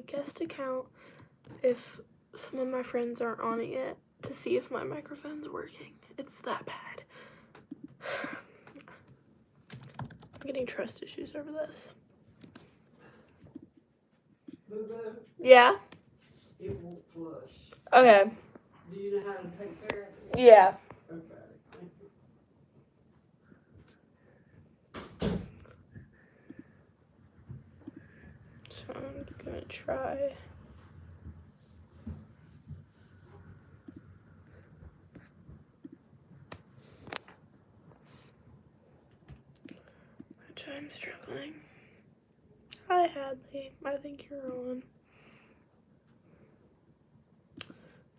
guest account if some of my friends aren't on it yet to see if my microphone's working. It's that bad. I'm getting trust issues over this. Boo-boo, Yeah? it won't flush. Okay. Do you know how to take care of it? Yeah. Okay, thank you. So I'm gonna try. Which I'm struggling. Hi Hadley, I think you're on.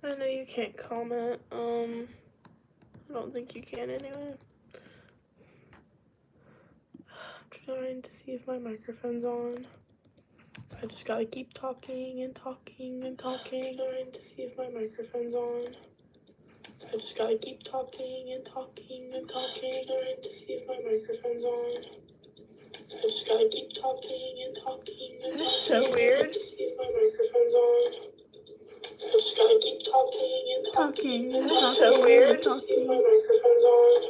I know you can't comment. I don't think you can anyway. I'm trying to see if my microphone's on. I just gotta keep talking and talking and talking. I'm trying to see if my microphone's on. I just gotta keep talking and talking and talking. I'm trying to see if my microphone's on. I just gotta keep talking and talking and talking. That is so weird. To see if my microphone's on. I just gotta keep talking and talking and talking. That is so weird. To see if my microphone's on.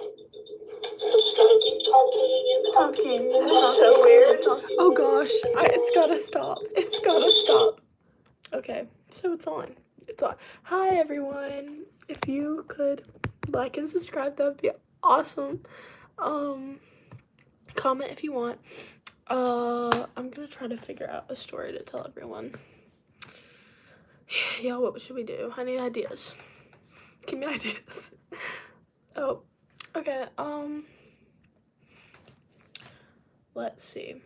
I just gotta keep talking and talking. That is so weird. Oh gosh, it's gotta stop. It's gotta stop. Okay, so it's on. It's on. Hi everyone. If you could like and subscribe, that would be awesome. Comment if you want. I'm gonna try to figure out a story to tell everyone. Yeah, what should we do? I need ideas. Give me ideas. Oh, okay, let's see.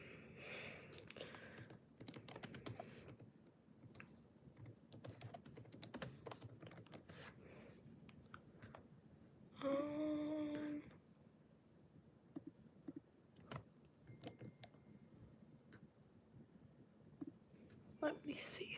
Let me see.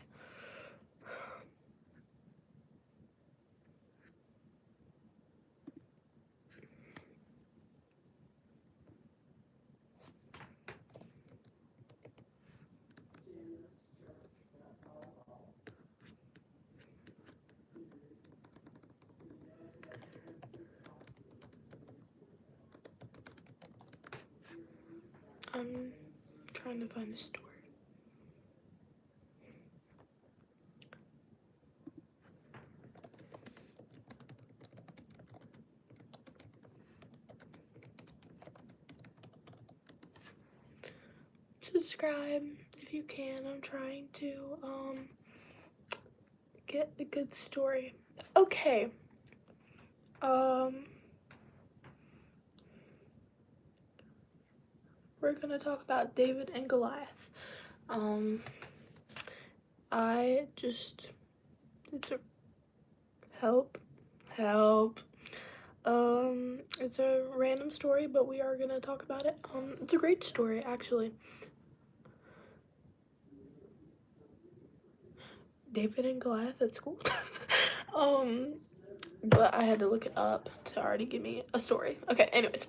I'm trying to find a story. Subscribe if you can. I'm trying to get a good story. Okay. We're gonna talk about David and Goliath. It's a help. It's a random story, but we are gonna talk about it. It's a great story, actually. David and Goliath at school. But I had to look it up to already give me a story. Okay, anyways.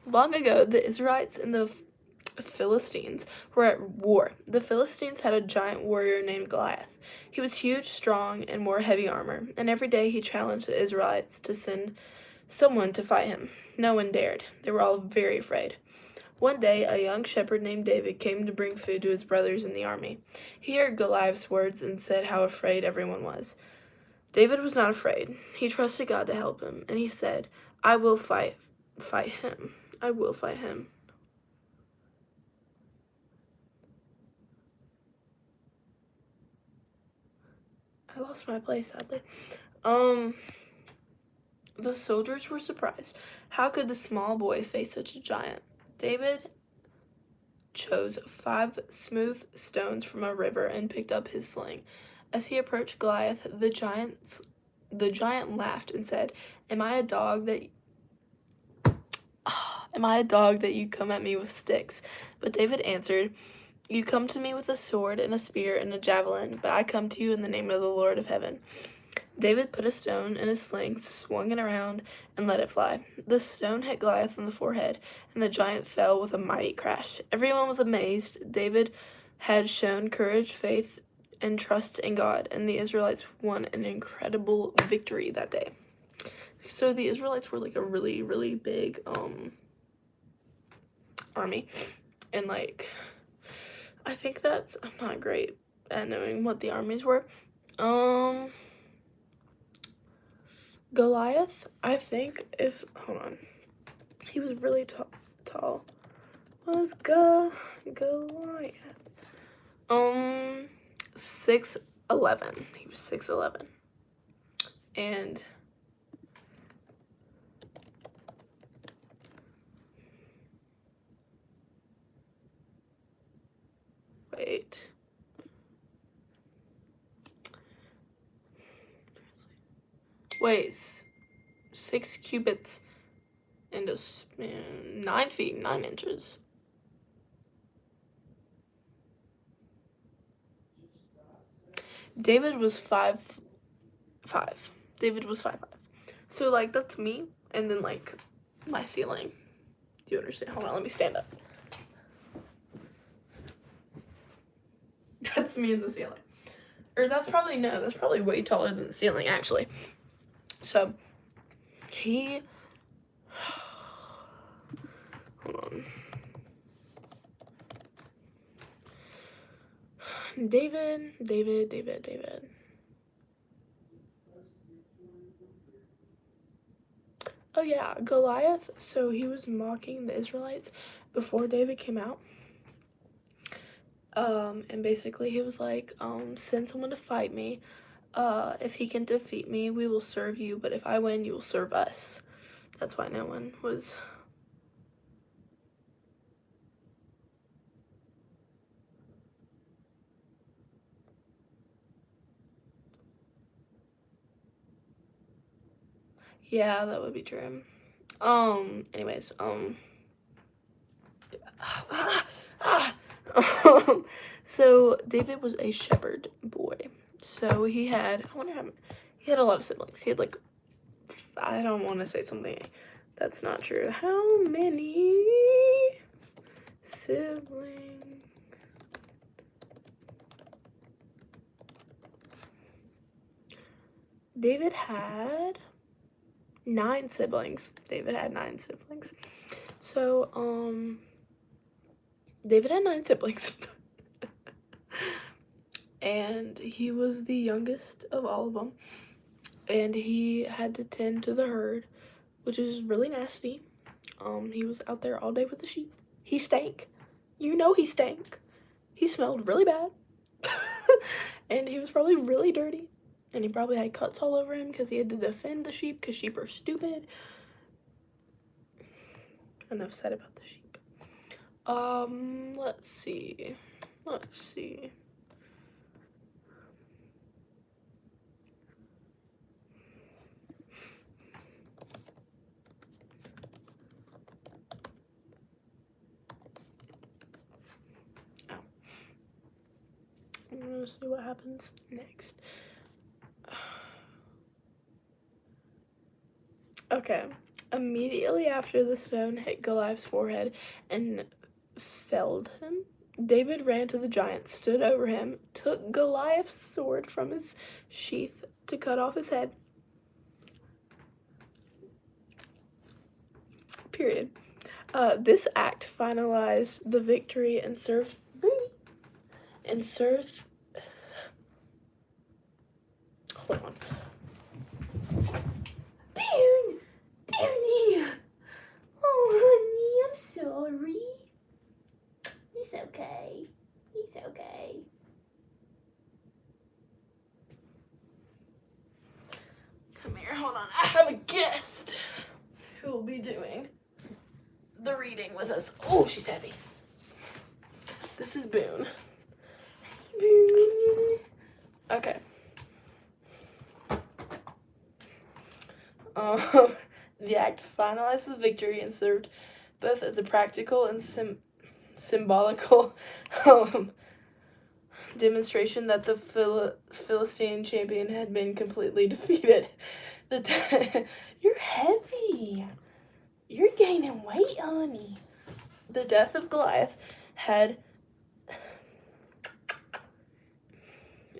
Long ago, the Israelites and the Philistines were at war. The Philistines had a giant warrior named Goliath. He was huge, strong, and wore heavy armor, and every day he challenged the Israelites to send someone to fight him. No one dared. They were all very afraid. One day, a young shepherd named David came to bring food to his brothers in the army. He heard Goliath's words and said how afraid everyone was. David was not afraid. He trusted God to help him, and he said, I will fight him. I will fight him. I lost my place, sadly. The soldiers were surprised. How could the small boy face such a giant? David chose 5 smooth stones from a river and picked up his sling. As he approached Goliath, the giant laughed and said, Am I a dog that you come at me with sticks? But David answered, You come to me with a sword and a spear and a javelin, but I come to you in the name of the Lord of heaven. David put a stone in his sling, swung it around, and let it fly. The stone hit Goliath on the forehead, and the giant fell with a mighty crash. Everyone was amazed. David had shown courage, faith, and trust in God, and the Israelites won an incredible victory that day. So the Israelites were like a really, really big army, and like I think I'm not great at knowing what the armies were. Goliath, I think hold on, he was really tall. Was Goliath 6'11"? He was 6'11", and wait, 6 cubits and 9 feet 9 inches. David was 5'5". David was 5'5". So like that's me, and then like my ceiling. Do you understand? Hold on, let me stand up. That's me in the ceiling. Or that's probably way taller than the ceiling actually. So he hold on. David. Oh yeah, Goliath. So he was mocking the Israelites before David came out. And basically he was like, send someone to fight me. If he can defeat me, we will serve you, but if I win, you will serve us. That's why no one was. Yeah, that would be true. Anyways, so David was a shepherd boy. So he had a lot of siblings. He had like, I don't want to say something that's not true. How many siblings? David had 9 siblings. So, David had 9 siblings. And he was the youngest of all of them. And he had to tend to the herd, which is really nasty. He was out there all day with the sheep. He stank. You know he stank. He smelled really bad. And he was probably really dirty. And he probably had cuts all over him because he had to defend the sheep because sheep are stupid. Enough said about the sheep. Let's see. I'm gonna see what happens next. Okay. Immediately after the stone hit Goliath's forehead and felled him, David ran to the giant, stood over him, took Goliath's sword from his sheath to cut off his head. Period. This act finalized the victory and served. Hold on. Boone! Oh, honey, I'm sorry. It's okay. Come here, hold on. I have a guest who will be doing the reading with us. Oh, she's heavy. This is Boone. Hey, Boone. Okay. The act finalized the victory and served both as a practical and symbolical demonstration that the Philistine champion had been completely defeated. You're heavy. You're gaining weight, honey. The death of Goliath had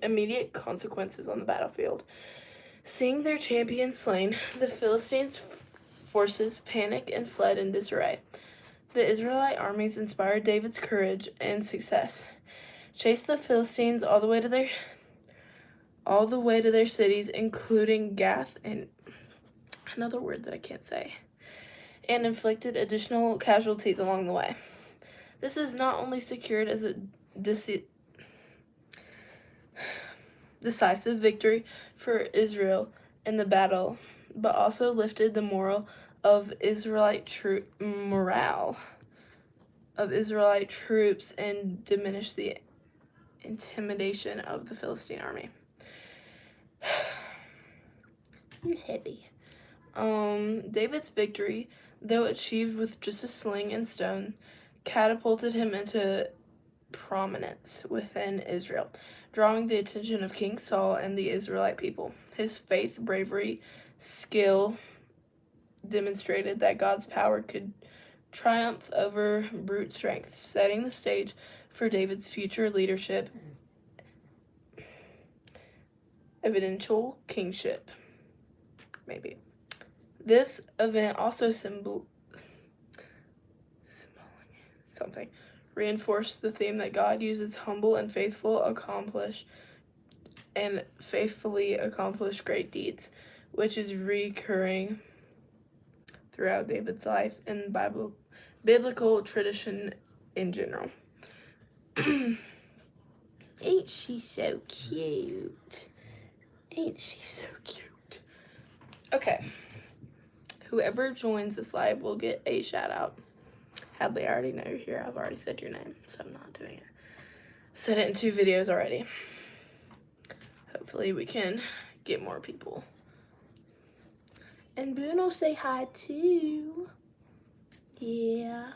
immediate consequences on the battlefield. Seeing their champion slain, the Philistines' forces panicked and fled in disarray. The Israelite armies inspired David's courage and success, chased the Philistines all the way to their cities, including Gath and another word that I can't say, and inflicted additional casualties along the way. This is not only secured as a decisive victory for Israel in the battle, but also lifted the morale of Israelite troops and diminished the intimidation of the Philistine army. You're heavy. David's victory, though achieved with just a sling and stone, catapulted him into prominence within Israel, drawing the attention of King Saul and the Israelite people. His faith, bravery, skill demonstrated that God's power could triumph over brute strength, setting the stage for David's future leadership, eventual kingship, maybe. This event also reinforced the theme that God uses humble and faithfully accomplish great deeds, which is recurring throughout David's life and biblical tradition in general. Ain't she so cute? Ain't she so cute? Okay. Whoever joins this live will get a shout out. Hadley, I already know you're here. I've already said your name, so I'm not doing it. I've said it in 2 videos already. Hopefully we can get more people. And Boone will say hi too. Yeah.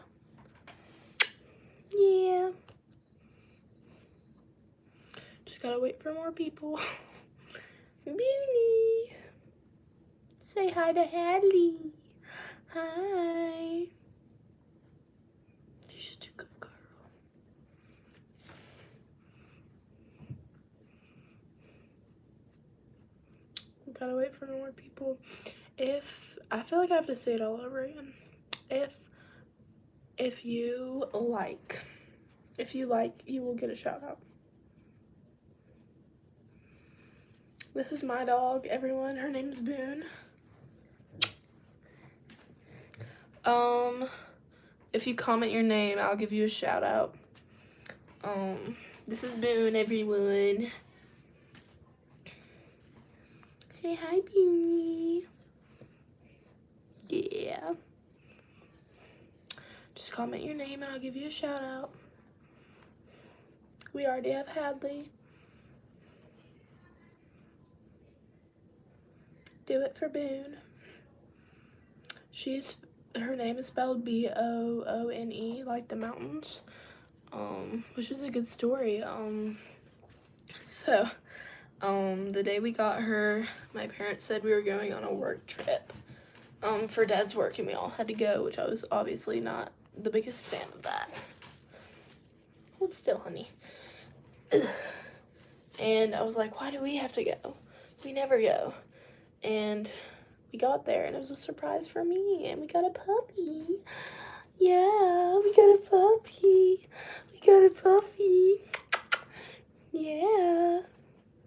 Yeah. Just gotta wait for more people. Booney. Say hi to Hadley. Hi. You're such a good girl. Gotta wait for more people. I feel like I have to say it all over again. If you like, you will get a shout out. This is my dog, everyone. Her name's Boone. If you comment your name, I'll give you a shout out. This is Boone, everyone. Say hi, Boone. Yeah. Just comment your name and I'll give you a shout out. We already have Hadley. Do it for Boone. Her name is spelled Boone, like the mountains. Which is a good story. The day we got her, my parents said we were going on a work trip, for Dad's work, and we all had to go, which I was obviously not the biggest fan of that. Hold still, honey. And I was like, why do we have to go? We never go. And we got there, and it was a surprise for me, and we got a puppy. Yeah, we got a puppy. Yeah.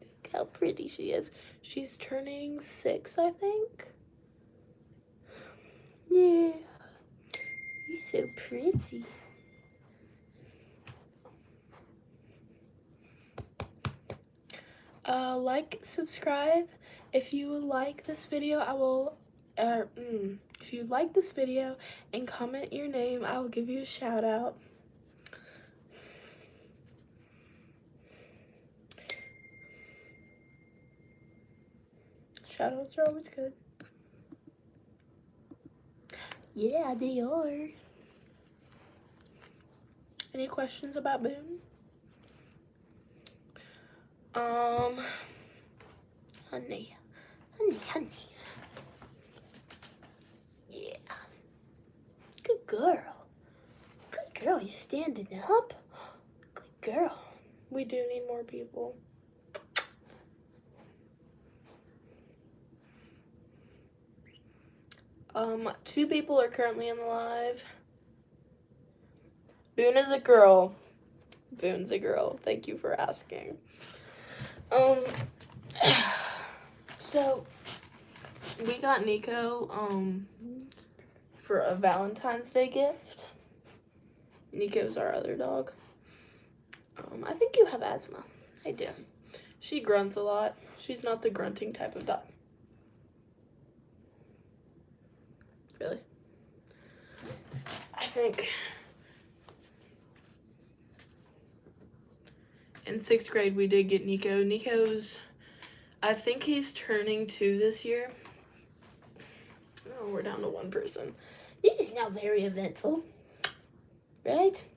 Look how pretty she is. She's turning 6, I think. Yeah. You're so pretty. Like, subscribe. If you like this video, if you like this video and comment your name, I will give you a shout out. Shout outs are always good. Yeah, they are. Any questions about Boone? Honey. Yeah. Good girl. You standing up? Good girl. We do need more people. 2 people are currently in the live. Boone is a girl. Boone's a girl. Thank you for asking. So we got Nico for a Valentine's Day gift. Nico's our other dog. I think you have asthma. I do. She grunts a lot. She's not the grunting type of dog. Really? I think in 6th grade we did get Nico. I think he's turning 2 this year. Oh, we're down to 1 person. This is now very eventful. Right?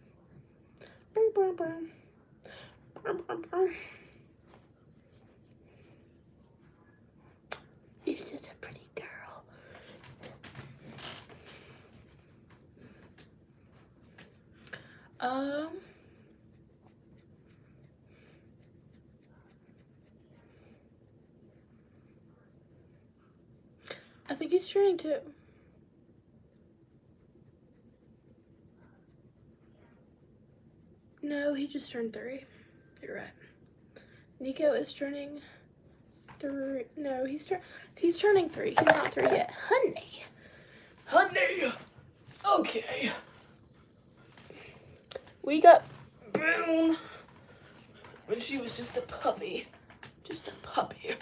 You're such a pretty girl. I think he's turning 2. No, he just turned 3. You're right. Nico is turning 3. No, he's turning 3. He's not 3 yet. Honey. Okay. We got Boone when she was just a puppy. Just a puppy.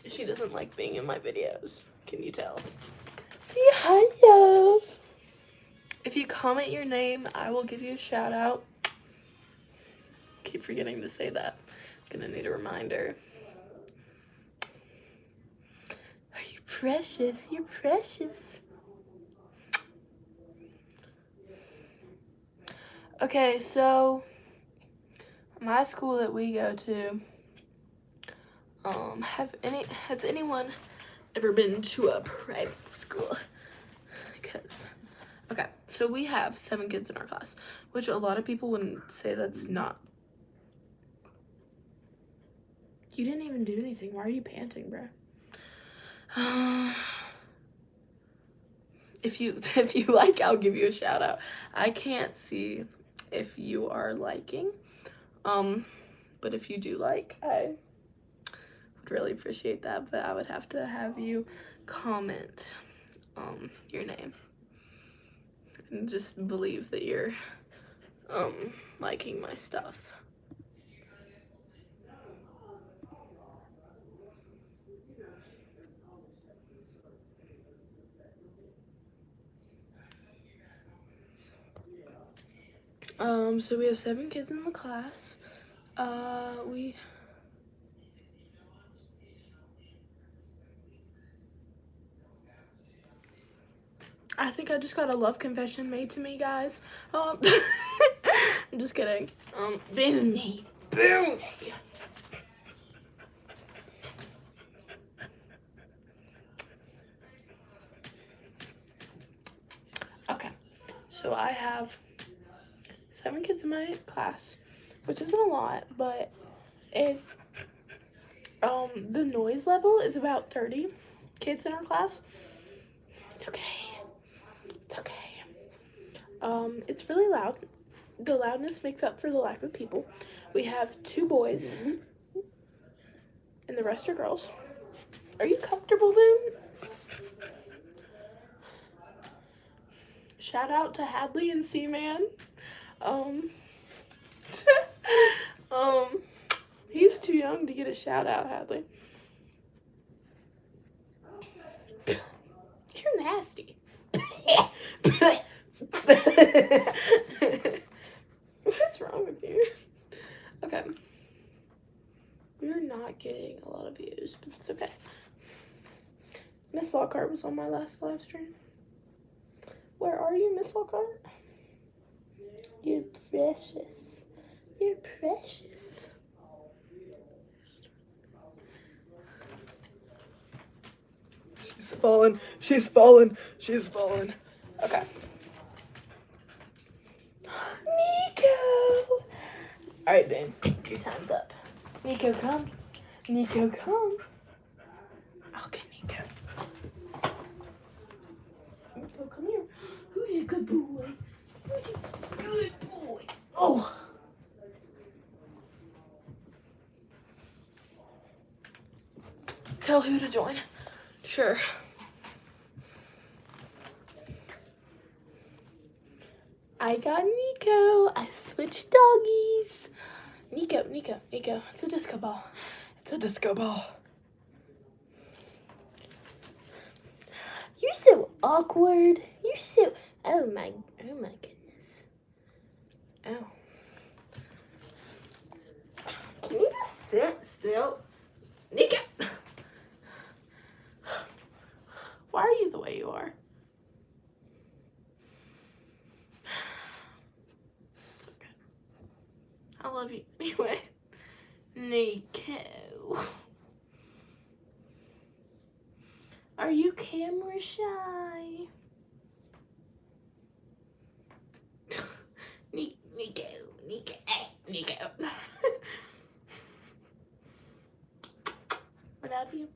She doesn't like being in my videos. Can you tell? Say hi, love. If you comment your name, I will give you a shout out. Keep forgetting to say that. I'm gonna need a reminder. Are you precious? You're precious. Okay, so my school that we go to, has anyone ever been to a private school? Because, okay, so we have 7 kids in our class, which a lot of people wouldn't say that's not. You didn't even do anything. Why are you panting, bro? If you like, I'll give you a shout out. I can't see if you are liking, but if you do like, I would really appreciate that. But I would have to have you comment your name and just believe that you're liking my stuff. So we have 7 kids in the class. I think I just got a love confession made to me, guys. I'm just kidding. Booney. Okay, so I have 7 kids in my class, which isn't a lot, but the noise level is about 30 kids in our class. It's okay. It's really loud. The loudness makes up for the lack of people. We have 2 boys, and the rest are girls. Are you comfortable, Boone? Shout out to Hadley and Seaman. He's too young to get a shout out, Hadley. You're nasty. What's wrong with you? Okay. We're not getting a lot of views, but it's okay. Miss Lockhart was on my last live stream. Where are you, Miss Lockhart? You're precious. You're precious. She's fallen. Okay. Nico! Alright, babe. Your time's up. Nico, come. Okay, Nico. Nico, come here. Who's a good boy? Who's a good boy? Oh. Tell who to join. Sure. I got Nico. I switched doggies. Nico. It's a disco ball. It's a disco ball. You're so awkward. You're so. Oh my goodness. Oh. Can you just sit still? Nico. Why are you the way you are? It's okay. I love you anyway. Nico. Are you camera shy? Nico. I love you.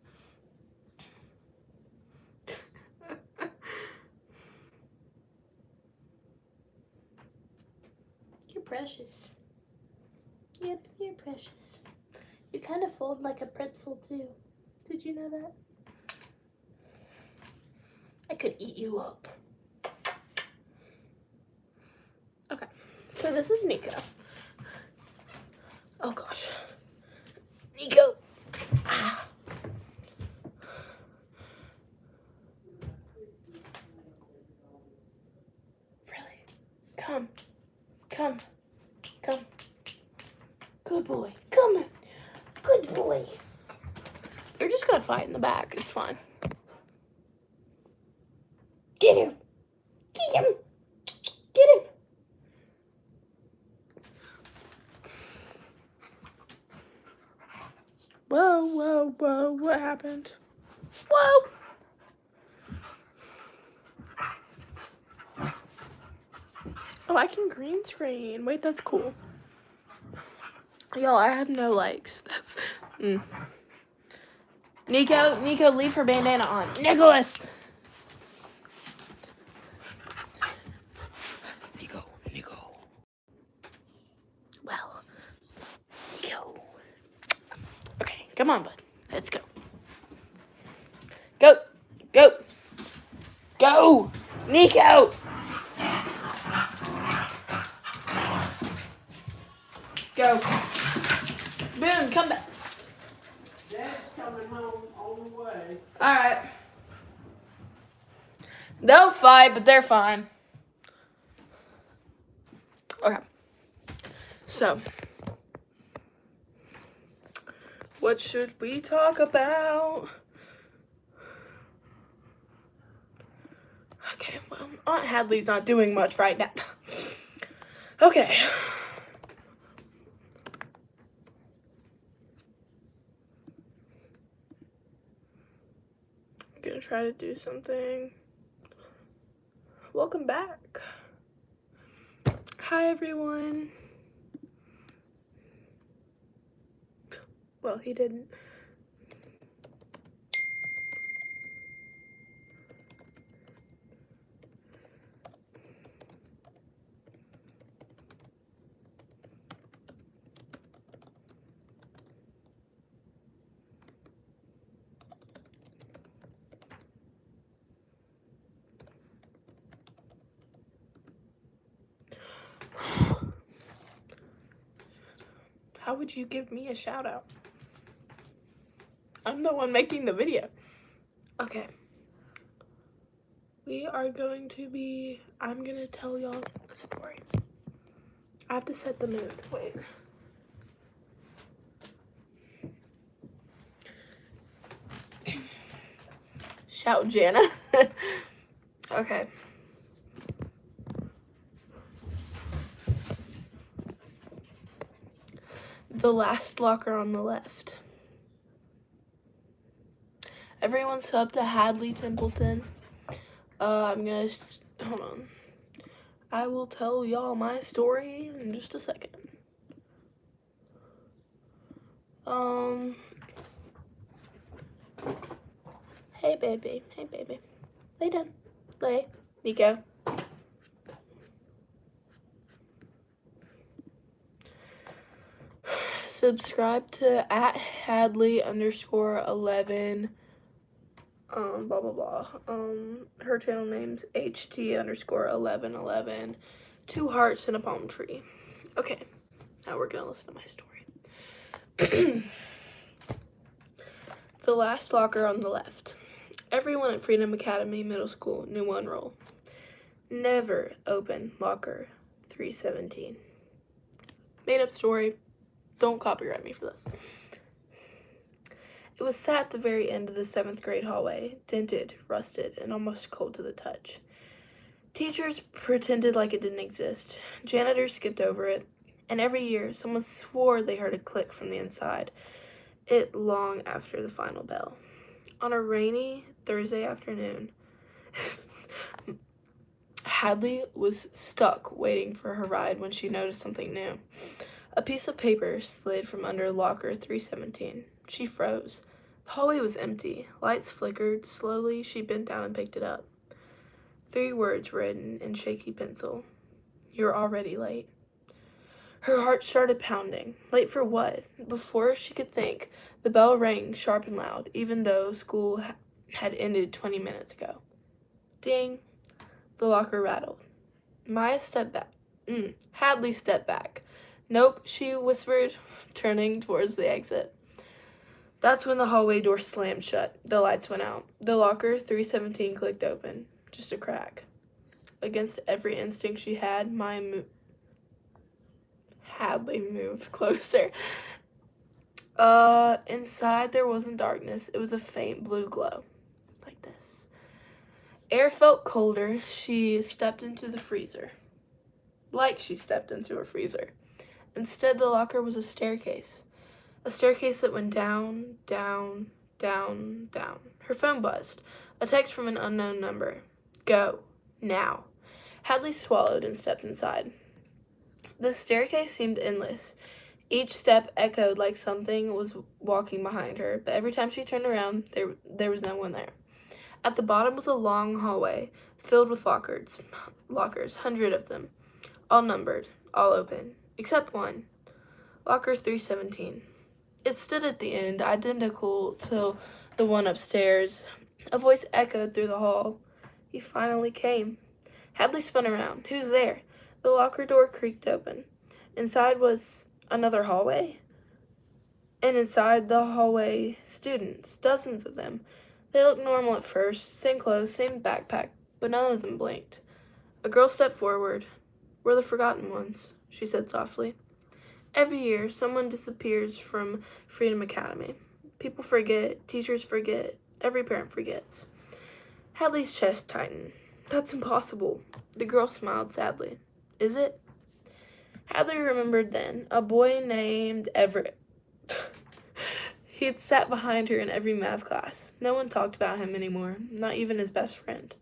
You're precious. Yep, you're precious. You kind of fold like a pretzel too. Did you know that? I could eat you up. Okay, so this is Nico. Oh gosh. Nico. Ah. Really? Come. Good boy. Come on. Good boy. They're just gonna fight in the back. It's fine. Get him. Whoa. What happened? Whoa. Oh, I can green screen. Wait, that's cool. Y'all, I have no likes. That's... Nico, leave her bandana on. Nicholas! Nico. Well, Nico. Okay, come on, bud. Let's go. Go! Nico! Go. Boom, come back. Dad's coming home on the way. Alright. They'll fight, but they're fine. Okay. So, what should we talk about? Okay, well, Aunt Hadley's not doing much right now. Okay. I'm gonna try to do something. Welcome back. Hi, everyone. Well, he didn't. How would you give me a shout out? I'm the one making the video. Okay. I'm gonna tell y'all a story. I have to set the mood. Wait. Shout Janna. Okay. The last locker on the left. Everyone sub to Hadley Templeton. Hold on. I will tell y'all my story in just a second. Hey, baby. Hey, baby. Lay down. Lay. Nico. Subscribe to @Hadley_11. Blah, blah, blah. Her channel name's HT_1111. 2 hearts and a palm tree. Okay, now we're gonna listen to my story. The last locker on the left. Everyone at Freedom Academy Middle School knew one rule. Never open locker 317. Made up story. Don't copyright me for this. It was sat at the very end of the 7th grade hallway, dented, rusted, and almost cold to the touch. Teachers pretended like it didn't exist. Janitors skipped over it, and every year someone swore they heard a click from the inside, it long after the final bell. On a rainy Thursday afternoon, Hadley was stuck waiting for her ride when she noticed something new. A piece of paper slid from under locker 317. She froze. The hallway was empty. Lights flickered. Slowly, she bent down and picked it up. 3 words written in shaky pencil. You're already late. Her heart started pounding. Late for what? Before she could think, the bell rang sharp and loud, even though school had ended 20 minutes ago. Ding. The locker rattled. Maya stepped back. Hadley stepped back. Nope, she whispered, turning towards the exit. That's when the hallway door slammed shut. The lights went out. The locker 317 clicked open. Just a crack. Against every instinct she had, Hadley moved closer. Inside there wasn't darkness. It was a faint blue glow. Like this. Air felt colder. She stepped into the freezer. Like she stepped into a freezer. Instead, the locker was a staircase. A staircase that went down, down, down, down. Her phone buzzed. A text from an unknown number. Go. Now. Hadley swallowed and stepped inside. The staircase seemed endless. Each step echoed like something was walking behind her, but every time she turned around, there was no one there. At the bottom was a long hallway, filled with lockers, 100 of them, all numbered, all open, except one, locker 317. It stood at the end, identical to the one upstairs. A voice echoed through the hall. He finally came. Hadley spun around. Who's there? The locker door creaked open. Inside was another hallway. And inside the hallway, students, dozens of them. They looked normal at first, same clothes, same backpack, but none of them blinked. A girl stepped forward. We're the forgotten ones, she said softly. Every year, someone disappears from Freedom Academy. People forget, teachers forget, every parent forgets. Hadley's chest tightened. That's impossible. The girl smiled sadly. Is it? Hadley remembered then, a boy named Everett. He had sat behind her in every math class. No one talked about him anymore, not even his best friend.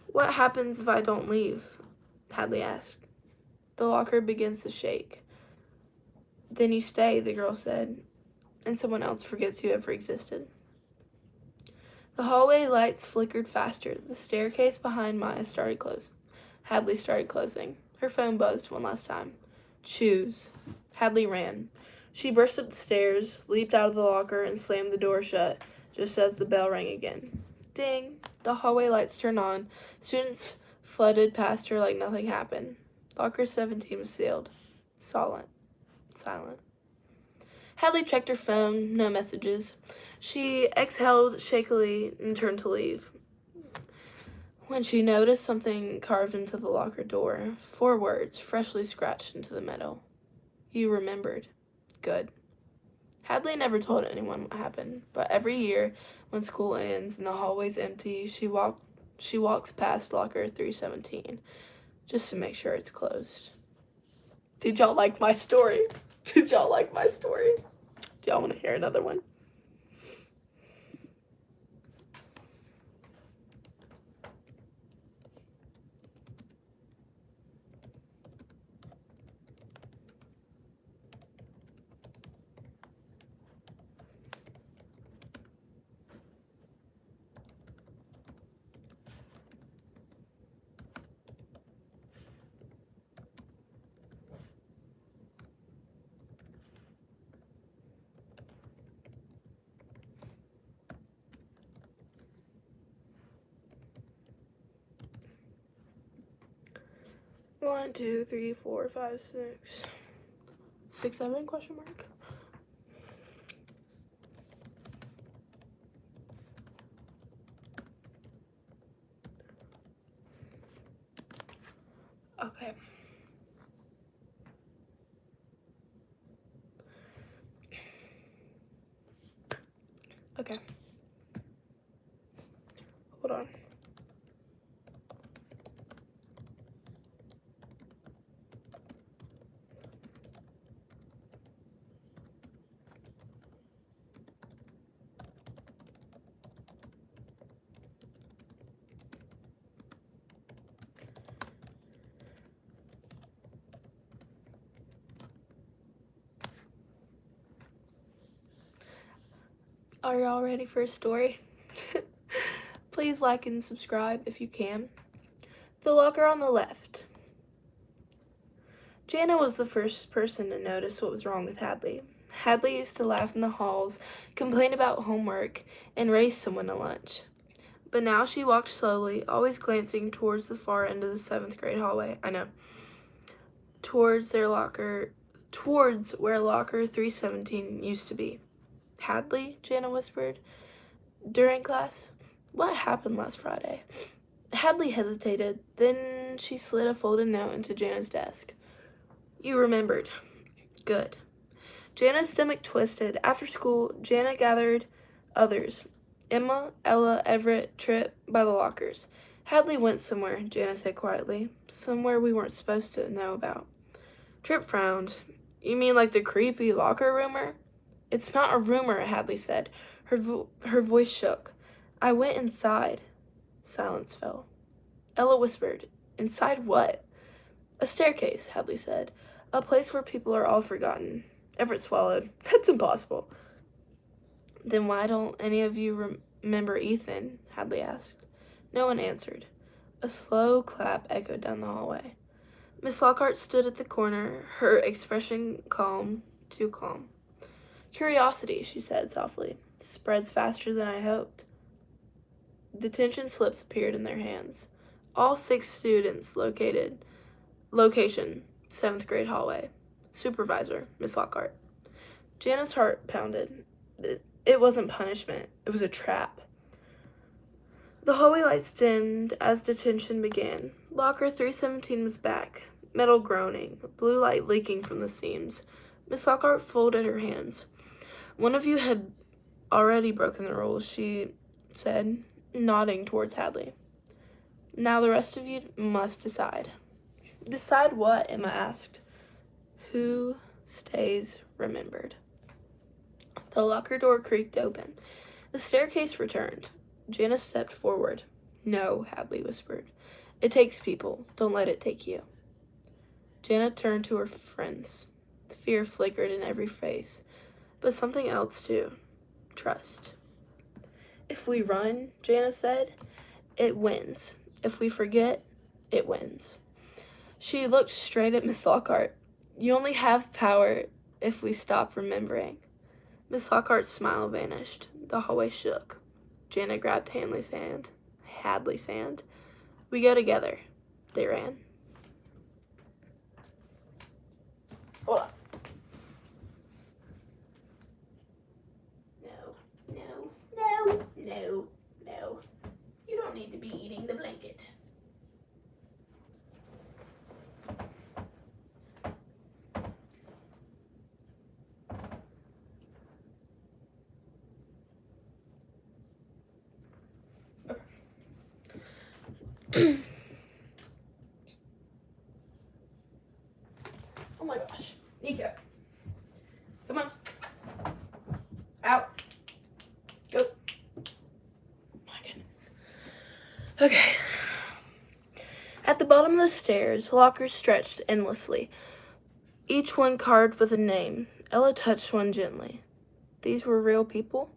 What happens if I don't leave? Hadley asked. The locker begins to shake. Then you stay, the girl said, and someone else forgets you ever existed. The hallway lights flickered faster. The staircase behind Maya started closing. Hadley started closing. Her phone buzzed one last time. Choose. Hadley ran. She burst up the stairs, leaped out of the locker, and slammed the door shut just as the bell rang again. Ding! The hallway lights turned on. Students flooded past her like nothing happened. Locker 17 was sealed. Silent. Hadley checked her phone. No messages. She exhaled shakily and turned to leave. When she noticed something carved into the locker door, 4 words freshly scratched into the metal. You remembered. Good. Hadley never told anyone what happened, but every year when school ends and the hallway's empty, she walks past locker 317 just to make sure it's closed. Did y'all like my story? Do y'all want to hear another one? 1, 2, 3, 4, 5, 6. 6, 7, question mark? Okay. Okay. Hold on. Are y'all ready for a story? Please like and subscribe if you can. The locker on the left. Janna was the first person to notice what was wrong with Hadley. Hadley used to laugh in the halls, complain about homework, and race someone to lunch. But now she walked slowly, always glancing towards the far end of the 7th grade hallway. Towards where locker 317 used to be. Hadley? Janna whispered. During class? What happened last Friday? Hadley hesitated, then she slid a folded note into Janna's desk. You remembered. Good. Janna's stomach twisted. After school, Janna gathered others. Emma, Ella, Everett, Tripp by the lockers. Hadley went somewhere, Janna said quietly. Somewhere we weren't supposed to know about. Tripp frowned. You mean like the creepy locker rumor? It's not a rumor, Hadley said. Her voice shook. I went inside. Silence fell. Ella whispered. Inside what? A staircase, Hadley said. A place where people are all forgotten. Everett swallowed. That's impossible. Then why don't any of you remember Ethan? Hadley asked. No one answered. A slow clap echoed down the hallway. Miss Lockhart stood at the corner, her expression calm, too calm. Curiosity, she said softly, spreads faster than I hoped. Detention slips appeared in their hands. All 6 students location, 7th grade hallway. Supervisor, Miss Lockhart. Janna's heart pounded. It wasn't punishment. It was a trap. The hallway lights dimmed as detention began. Locker 317 was back. Metal groaning, blue light leaking from the seams. Miss Lockhart folded her hands. One of you had already broken the rules, she said, nodding towards Hadley. Now the rest of you must decide. Decide what? Emma asked. Who stays remembered? The locker door creaked open. The staircase returned. Janna stepped forward. No, Hadley whispered. It takes people. Don't let it take you. Janna turned to her friends. Fear flickered in every face, but something else too. Trust. If we run, Janna said, it wins. If we forget, it wins. She looked straight at Miss Lockhart. You only have power if we stop remembering. Miss Lockhart's smile vanished. The hallway shook. Janna grabbed Hadley's hand. We go together. They ran. Hold on. No. You don't need to be eating the blanket. Oh my gosh. Nico. Come on. Out. Go. My goodness. Okay. At the bottom of the stairs, lockers stretched endlessly, each one carved with a name. Ella touched one gently. These were real people?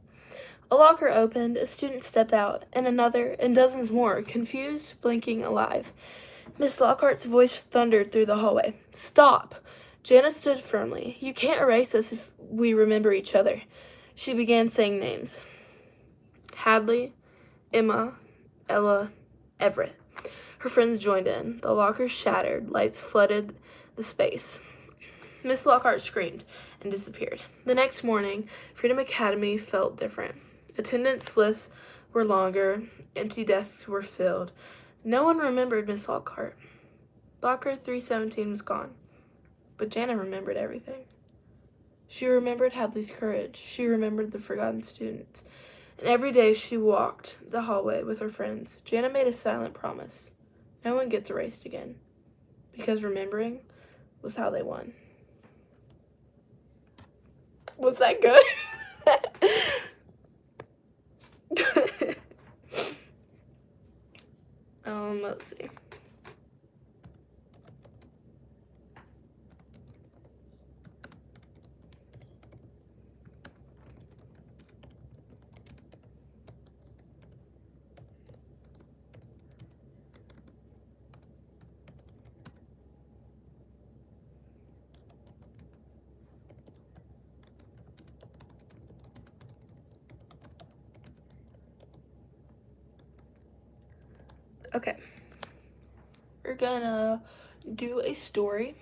A locker opened, a student stepped out, and another, and dozens more, confused, blinking, alive. Miss Lockhart's voice thundered through the hallway. Stop! Janna stood firmly. You can't erase us if we remember each other. She began saying names. Hadley, Emma, Ella, Everett. Her friends joined in. The lockers shattered. Lights flooded the space. Miss Lockhart screamed and disappeared. The next morning, Freedom Academy felt different. Attendance lists were longer. Empty desks were filled. No one remembered Miss Lockhart. Locker 317 was gone. But Janna remembered everything. She remembered Hadley's courage. She remembered the forgotten students. And every day she walked the hallway with her friends. Janna made a silent promise. No one gets erased again. Because remembering was how they won. Was that good? Let's see. Okay. We're gonna do a story.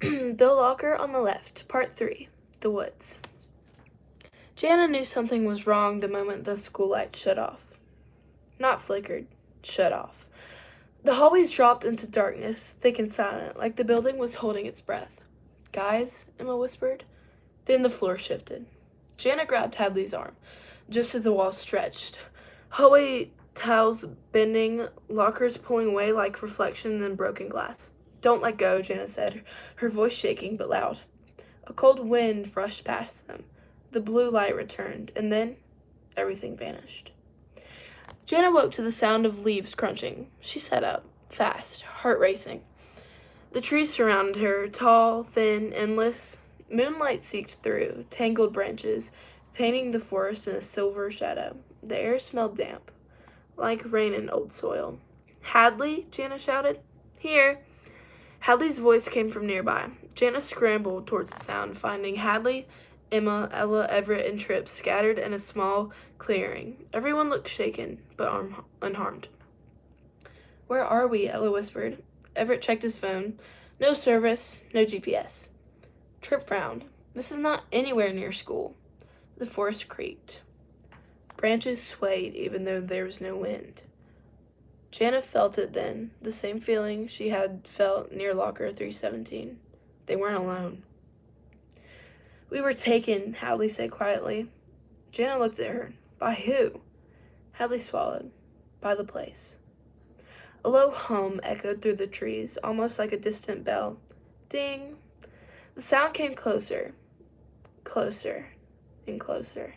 The Locker on the Left, Part 3, The Woods. Janna knew something was wrong the moment the school lights shut off. Not flickered, shut off. The hallways dropped into darkness, thick and silent, like the building was holding its breath. Guys, Emma whispered. Then the floor shifted. Janna grabbed Hadley's arm, just as the wall stretched. Hallway tiles bending, lockers pulling away like reflections in broken glass. Don't let go, Janna said, her voice shaking but loud. A cold wind rushed past them. The blue light returned, and then everything vanished. Janna woke to the sound of leaves crunching. She sat up, fast, heart racing. The trees surrounded her, tall, thin, endless. Moonlight seeped through, tangled branches, painting the forest in a silver shadow. The air smelled damp, like rain in old soil. Hadley, Janna shouted. Here. Hadley's voice came from nearby. Janna scrambled towards the sound, finding Hadley, Emma, Ella, Everett, and Tripp scattered in a small clearing. Everyone looked shaken, but unharmed. Where are we? Ella whispered. Everett checked his phone. No service, no GPS. Tripp frowned. This is not anywhere near school. The forest creaked. Branches swayed even though there was no wind. Janna felt it then, the same feeling she had felt near Locker 317. They weren't alone. We were taken, Hadley said quietly. Janna looked at her. By who? Hadley swallowed. By the place. A low hum echoed through the trees, almost like a distant bell. Ding! The sound came closer, closer, and closer.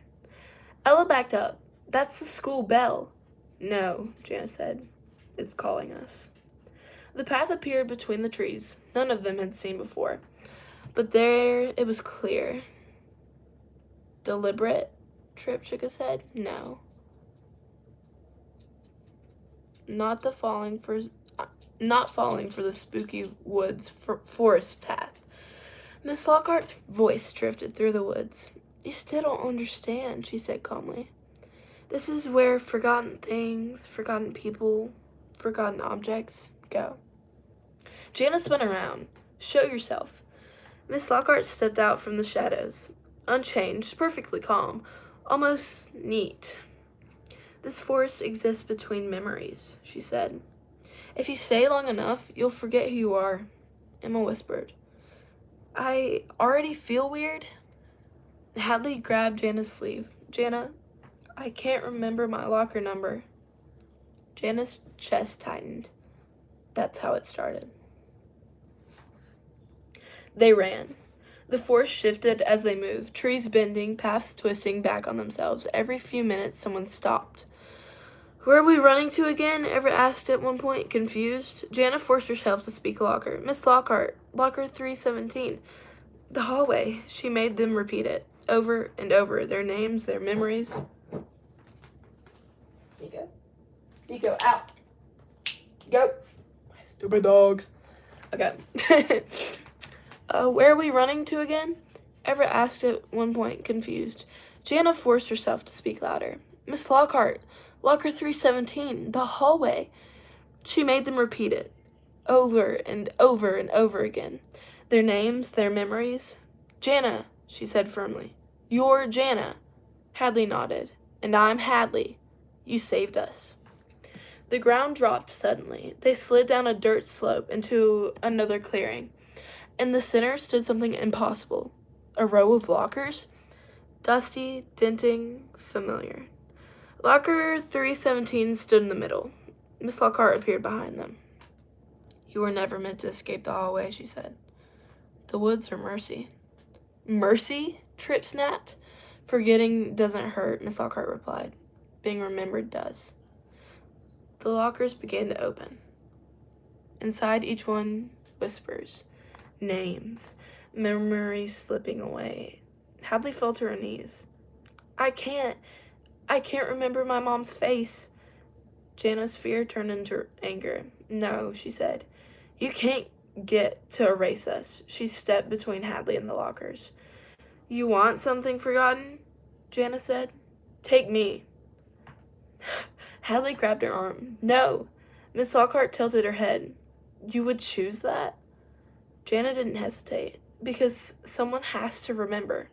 Ella backed up. That's the school bell. No, Janna said. It's calling us. The path appeared between the trees. None of them had seen before. But there it was clear. Deliberate? Tripp shook his head. No. Not falling for the spooky woods forest path. Miss Lockhart's voice drifted through the woods. You still don't understand, she said calmly. This is where forgotten things, forgotten people, forgotten objects go. Janna spun around. Show yourself. Miss Lockhart stepped out from the shadows, unchanged, perfectly calm, almost neat. This forest exists between memories, she said. If you stay long enough, you'll forget who you are, Emma whispered. I already feel weird. Hadley grabbed Janna's sleeve. Janna, I can't remember my locker number. Janna's chest tightened. That's how it started. They ran. The forest shifted as they moved, trees bending, paths twisting back on themselves. Every few minutes, someone stopped. Where are we running to again? Everett asked at one point, confused. Janna forced herself to speak Locker. Miss Lockhart, Locker 317. The hallway. She made them repeat it, over and over, their names, their memories. Nico? Nico, out. Go. My stupid dogs. Okay. Where are we running to again? Everett asked at one point, confused. Janna forced herself to speak louder. Miss Lockhart, Locker 317, the hallway. She made them repeat it, over and over and over again. Their names, their memories. "Janna," she said firmly. "You're Janna." Hadley nodded. "And I'm Hadley. You saved us." The ground dropped suddenly. They slid down a dirt slope into another clearing. In the center stood something impossible. A row of lockers? Dusty, denting, familiar. Locker 317 stood in the middle. Miss Lockhart appeared behind them. "You were never meant to escape the hallway," she said. "The woods are mercy." "Mercy?" Tripp snapped. "Forgetting doesn't hurt," Miss Lockhart replied. "Being remembered does." The lockers began to open. Inside each one, whispers, names, memories slipping away. Hadley fell to her knees. I can't remember my mom's face." Janna's fear turned into anger. "No," she said. "You can't get to erase us." She stepped between Hadley and the lockers. "You want something forgotten?" Janna said. "Take me." Hadley grabbed her arm. "No." Miss Lockhart tilted her head. "You would choose that?" Janna didn't hesitate. "Because someone has to remember."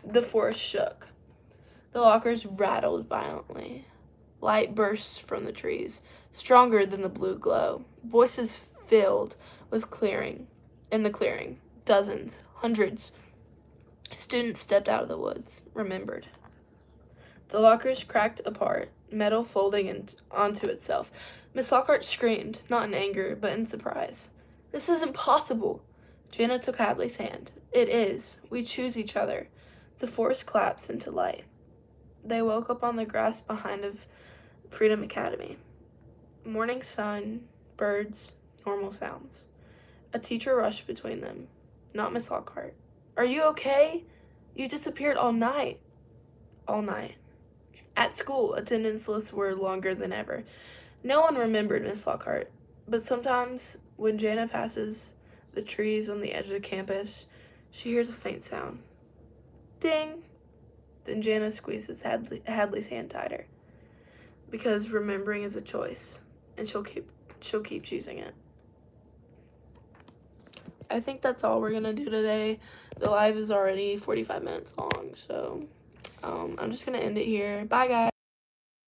The forest shook. The lockers rattled violently. Light burst from the trees, stronger than the blue glow. Voices filled in the clearing. Dozens, hundreds. Students stepped out of the woods, remembered. The lockers cracked apart, metal folding onto itself. Miss Lockhart screamed, not in anger, but in surprise. "This is impossible." Janna took Hadley's hand. "It is. We choose each other." The forest collapsed into light. They woke up on the grass behind of Freedom Academy. Morning sun, birds, normal sounds. A teacher rushed between them. Not Miss Lockhart. "Are you okay? You disappeared all night." All night. At school, attendance lists were longer than ever. No one remembered Miss Lockhart, but sometimes when Janna passes the trees on the edge of the campus, she hears a faint sound. Ding! Then Janna squeezes Hadley's hand tighter. Because remembering is a choice, and she'll keep choosing it. I think that's all we're gonna do today. The live is already 45 minutes long, so I'm just gonna end it here. Bye, guys.